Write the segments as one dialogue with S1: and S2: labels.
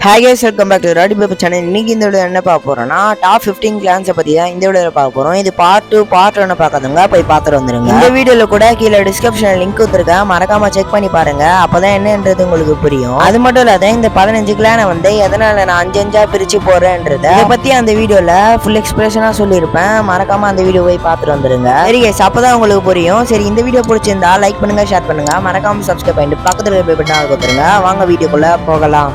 S1: Hi guys, welcome back to Roddy Paper channel. இன்னைக்கு இந்த வீடியோல என்ன பார்க்க போறோம்னா டாப் 15 கிளான்ஸ் பத்தி தான் இந்த வீடியோல பார்க்க போறோம். இது பார்ட் 2 பார்ட் 1 பார்க்காதவங்க போய் பார்த்துட்டு வந்துருங்க. இந்த வீடியோல கூட கீழ டிஸ்கிரிப்ஷன்ல லிங்க் கொடுத்திருக்கேன், மறக்காம செக் பண்ணி பாருங்க. அப்பதான் என்னன்றது உங்களுக்கு புரியும். அது மட்டும் இல்லாத இந்த 15 கிளானை வந்து எதனால நான் 5 பிரிச்சு போறேன்றத இத பத்தி அந்த வீடியோல ஃபுல் எக்ஸ்பிரஷனா சொல்லியிருப்பேன். மறக்காம அந்த வீடியோ போய் பார்த்துட்டு வந்துருங்க. சரி guys, அப்பதான் உங்களுக்கு புரியும். சரி, இந்த வீடியோ பிடிச்சிருந்தா லைக் பண்ணுங்க, ஷேர் பண்ணுங்க, மறக்காம சப்ஸ்கிரைப் பண்ணிட்டு பக்கத்துல இருக்க பெல் பட்டனை கொடுத்துருங்க. வாங்க வீடியோக்குள்ள போகலாம்.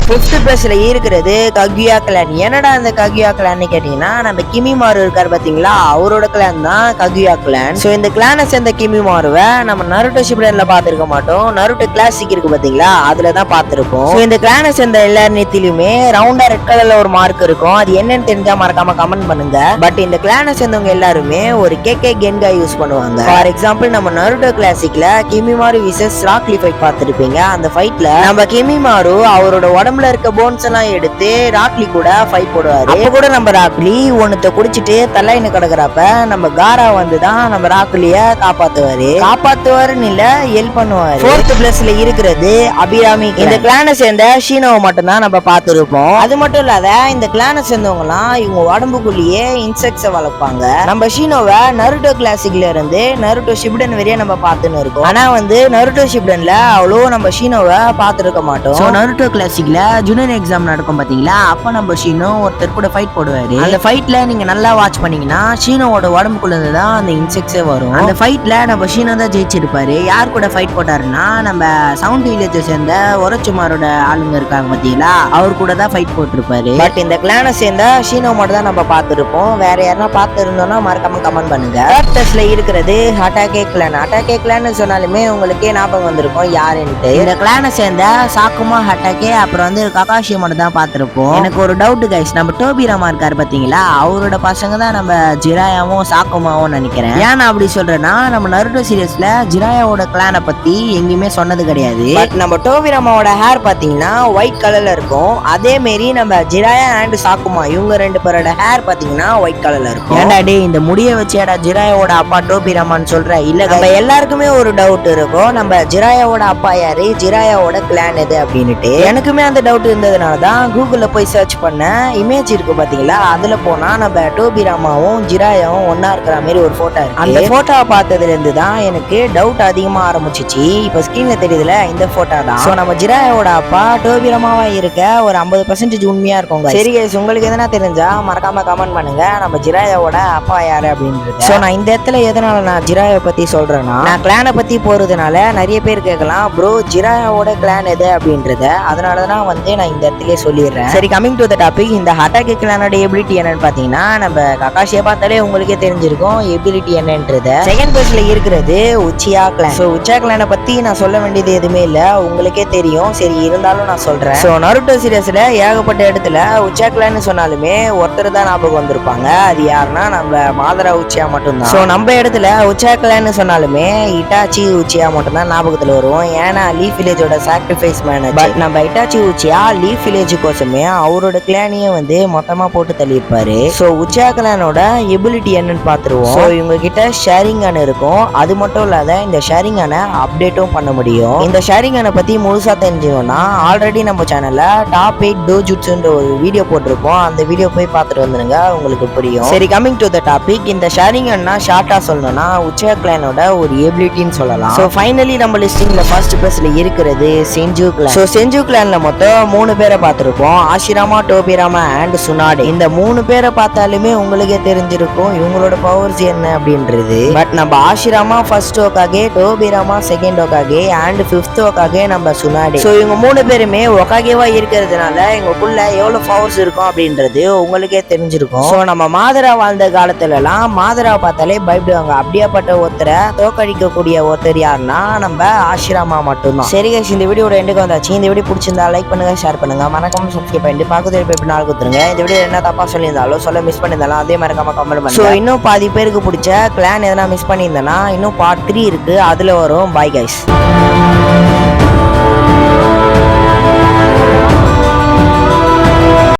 S1: ஃபிஃப்த் பிளேஸ்ல இருக்கிறது ககுயா கிளான். என்னடா அந்த ககுயா கிளான் கேட்டீங்கன்னா, நம்ம கிமிமாரு இருக்காரு பாத்தீங்களா, அவரோட கிளான் தான் ககுயா கிளான். சோ இந்த கிளானை சேர்ந்த கிமிமாருவை நம்ம நருட்டோ ஷிப்டன்ல பாத்துருக்க மாட்டோம். நருட்டோ கிளாசிக் இருக்கு பாத்தீங்களா, அதுலதான் பாத்துருப்போம். சோ இந்த கிளானை சேர்ந்த எல்லா நேத்திலுமே ரவுண்டா ரெட் கலர்ல ஒரு மார்க் இருக்கும். அது என்னன்னு தெரிஞ்சா மறக்காம கமெண்ட் பண்ணுங்க. பட் இந்த கிளானை சேர்ந்தவங்க எல்லாருமே ஒரு கேகே கென்கா யூஸ் பண்ணுவாங்க. ஃபார் எக்ஸாம்பிள் நம்ம நருட்டோ கிளாசிக்ல கிமிமாரு விசஸ் ராக்லி ஃபைட் பார்த்திருப்பீங்க. அந்த ஃபைட்ல நம்ம கிமிமாரு அவரோட உடம்புல இருக்க போன்ஸ் எல்லாம் எடுத்து ராக்லி கூட ஃபைட் போடுவாரு. அப்ப கூட நம்ம ராக்லி ஒன்னத்தை குடிச்சிட்டு தலையில கிடக்குறப்ப நம்ம காரா வந்துதான் நம்ம ராக்லிய காப்பாத்துவாருன்னு இல்ல ஹெல்ப் பண்ணுவாரு. ஃபோர்த் பிளேஸ்ல இருக்கிறது அபிராமி. இந்த கிளானை சேர்ந்த ஷீனோவை மட்டும் தான் நம்ம பார்த்திருப்போம். அது மட்டும் இல்லாத இந்த கிளானை சேர்ந்தவங்க எல்லாம் இவங்க உடம்புக்குள்ளேயே இன்செக்ட்ஸை வளர்ப்பாங்க. நம்ம ஷீனோவை நருட்டோ கிளாசிக்ல இருந்து நருட்டோ ஷிப்டன் வரைய நம்ம பார்த்துன்னு இருக்கோம். ஆனா வந்து நருட்டோ ஷிப்டன்ல அவ்வளோ நம்ம ஷீனோவை பார்த்துருக்க மாட்டோம். நருட்டோ கிளாசிக்ல ஜூனியர் எக்ஸாம் நடக்கும் பாத்தீங்களா, அப்ப நம்ம ஷீனோ ஒருத்தர் கூட ஃபைட் போடுவாரு. அந்த ஃபைட்ல நீங்க நல்லா வாட்ச் பண்ணீங்கன்னா ஷீனோவோட உடம்புக்குள்ள இருந்து தான் அந்த இன்செக்ட்ஸே வரும். அந்த ஃபைட்ல நம்ம ஷீனோ தான் ஜெயிச்சிருப்பாரு. யார் கூட ஃபைட் போட்டாருன்னா நம்ம சவுண்ட் வில்லேஜை சேர்ந்த ஒரச்சுமாரோட ஆளுங்க இருக்காங்க பாத்தீங்களா, அவர் கூட தான் ஃபைட் போட்டிருப்பாரு. பட் இந்த கிளானை சேர்ந்த ஷீனோ மட்டும் தான் நம்ம பார்த்திருப்போம். வேற யாரா பார்த்திருந்தோம்னா மறக்காம கமெண்ட் பண்ணுங்க. தேர்ட் பிளேஸ்ல இருக்கிறது ஹட்டாகே கிளான். ஹட்டாகே கிளான் சொன்னாலுமே உங்களுக்கே ஞாபகம் வந்திருக்கும் யாருன்ட்டு. இந்த கிளானை சேர்ந்த சாக்குமா ஹட்டாகே அப்புறம் வந்து ககாஷி மட்டும் தான் பார்த்திருப்போம். எனக்கு ஒரு டவுட் கைஸ், நம்ம டோபிராமா இருக்காரு பாத்தீங்களா, அவரோட பசங்க தான் நம்ம ஜிராயாவும் சாக்குமாவும் நினைக்கிறேன். ஏன் நான் அப்படி சொல்றேன்னா, நம்ம நருட்டோ சீரியஸ்ல ஜிராயாவோட கிளானை பத்தி எங்கேயுமே சொன்னது கிடையாது. பட் நம்ம டோபிராமாவோட ஹேர் பாத்தீங்கன்னா ஒயிட் கலர்ல இருக்கும். அதே மாரி நம்ம ஜிராயா அண்ட் சாக்குமா இவங்க ரெண்டு பேரோட ஹேர் பாத்தீங்கன்னா ஒயிட் கலர்ல இருக்கும். ஏன்டா டே இந்த முடிய வச்சேடா ஜிராயாவோட அப்பா டோபிராமான்னு சொல்ற? இல்ல, நம்ம எல்லாருக்குமே ஒரு டவுட் இருக்கும், நம்ம ஜிராயாவோட அப்பா யாரு, ஜிராயாவோட கிளான் எது அப்படின்னுட்டு. எனக்குமே அந்த டவுட் இருந்ததுனால தான் கூகுள்ல போய் சர்ச் பண்ண. இமேஜ் இருக்கு பாத்தீங்களா, அதுல போனா நம்ம டோபிராமாவும் ஜிராயாவும் ஒன்னா இருக்கிற மாதிரி ஒரு போட்டோ இருக்கு. அந்த போட்டோவை பார்த்ததுல இருந்து தான் எனக்கு டவுட் அதிகமா ஆரம்பிச்சிச்சு. இப்ப ஸ்கிரீன்ல தெரியுதுல, இந்த போட்டோ தான். சோ நம்ம ஜிராயாவோட அப்பா டோபிராமாவா இருக்க ஒரு 50% உண்மையா இருக்கும். சரி guys, உங்களுக்கு எதனா தெரிஞ்சா மறக்காம கமெண்ட் பண்ணுங்க, நம்ம ஜிராயாவோட அப்பா யாரு அப்படின்றது. சோ நான் இந்த இடத்துல எதனால நான் ஜிராயாவை பத்தி சொல்றேன்னா, நான் கிளானை பத்தி போறதுனால நிறைய பேர் கேட்கலாம், ப்ரோ ஜிராயாவோட கிளான் எது அப்படின்றத. அதனாலதான் வந்து நான் இந்த இடத்துலயே சொல்லிடுறேன். சரி, கமிங் டு த டாபிக். இந்த ஹட்டாகே கிளானோட எபிலிட்டி என்னன்னு பாத்தீங்கன்னா, நம்ம ககாஷியை பார்த்தாலே உங்களுக்கே தெரிஞ்சிருக்கும் எபிலிட்டி என்னன்றது. செகண்ட் பிளேஸ்ல இருக்கிறது உச்சியா கிளான். சோ உச்சியா கிளானை பத்தி நான் சொல்ல வேண்டியது எதுவுமே இல்ல, உங்களுக்கே தெரியும். சரி, இருந்தாலும் நான் சொல்றேன். சோ நருட்டோ சீரியஸ்ல ஏகப்பட்ட இடத்துல உச்சியா கிளான் சொன்னாலுமே ஒருத்தர் தான் ஞாபகம் வந்திருப்பாங்க. அது யாருன்னா நம்ம மாதரா உச்சியா மட்டும்தான். சோ நம்ம இடத்துல உச்சியா கிளான் சொன்னாலுமே இட்டாச்சி உச்சியா மட்டும் தான் ஞாபகத்துல வரும். ஏன்னா லீஃப் வில்லேஜோட சாக்ரிஃபைஸ் மேனேஜர். பட் நம்ம இட்டாச்சி உச்சியா லீஃப் வில்லேஜ் கோசமே அவரோட கிளானையே வந்து மொத்தமா போட்டு தள்ளியிருப்பாரு. சோ உச்சியா கிளானோட எபிலிட்டி என்னன்னு பாத்துருவோம். சோ இவங்க கிட்ட ஷேரிங் கன் இருக்கும். அது மட்டும் இல்லாத இந்த ஷேரிங் கனை அப்டேட்டும் பண்ண முடியும். இந்த ஷேரிங் கனை பத்தி முழுசா தெரிஞ்சுக்கணும்னா ஆல்ரெடி நம்ம சேனல்ல டாப் 8 டோஜுட்ஸ்ன்ற ஒரு வீடியோ போட்டிருப்போம். அந்த வீடியோ போய் பார்த்துட்டு வந்துருங்க, உங்களுக்கு புரியும். சரி, கமிங் டு த டாபிக். இந்த ஷேரிங் கன்னா ஷார்ட்டா சொல்லணும்னா உச்சியா கிளானோட ஒரு எபிலிட்டின்னு சொல்லலாம். சோ ஃபைனலி நம்ம லிஸ்டிங்ல ஃபர்ஸ்ட் பிளேஸ்ல இருக்கிறது செஞ்சு கிளான். சோ செஞ்சு கிளான்ல மொத்தம் 3 பேரை பார்த்திருப்போம், ஆஷிராமா, டோபிராமா அண்ட் சுனாடே. இந்த 3 பேரை பார்த்தாலுமே உங்களுக்கே தெரிஞ்சிருக்கும் இவங்களோட பவர்ஸ் என்ன அப்படின்றது. பட் நம்ம ஆஷிராமா ஃபர்ஸ்ட் ஓகாகே, டோபிராமா செகண்ட் ஓகாகே அண்ட் 5th ஓகாகே நம்ம சுனாடே. சோ இவங்க 3 பேருமே ஒகாகேவா இருக்கிறதுனால இவங்களுக்குள்ள எவ்வளவு பவர்ஸ் இருக்கும் அப்படின்றது உங்களுக்கே தெரிஞ்சிருக்கும். சோ நம்ம மாதரா வாழ்ந்த காலத்துல எல்லாம் மாதரா பார்த்தாலே பயப்படுவாங்க. அப்படியாப்பட்ட ஒருத்தரை தோக்கடிக்கக்கூடிய ஒருத்தர் யாருன்னா நம்ம ஆஷிராமா மட்டும்தான். சரி guys, இந்த வீடியோட எண்டுக்கு வந்தாச்சு. இந்த வீடியோ பிடிச்சிருந்தா லைக் பண்ணுங்க, ஷேர் பண்ணுங்க, மறக்காம சப்ஸ்கிரைப் பண்ணிட்டு பக்கத்துல போய் நாள் கொடுத்துருங்க. இந்த வீடியோ என்ன தப்பா சொல்லியிருந்தாலும் சொல்ல மிஸ் பண்ணியிருந்தாலும் அதே மறக்காம கமெண்ட் பண்ணுங்க. ஸோ இன்னும் பாதி பேருக்கு பிடிச்ச கிளான் எதனா மிஸ் பண்ணியிருந்தேன்னா இன்னும் பார்ட் 3 இருக்கு, அதுல வரும். Bye guys.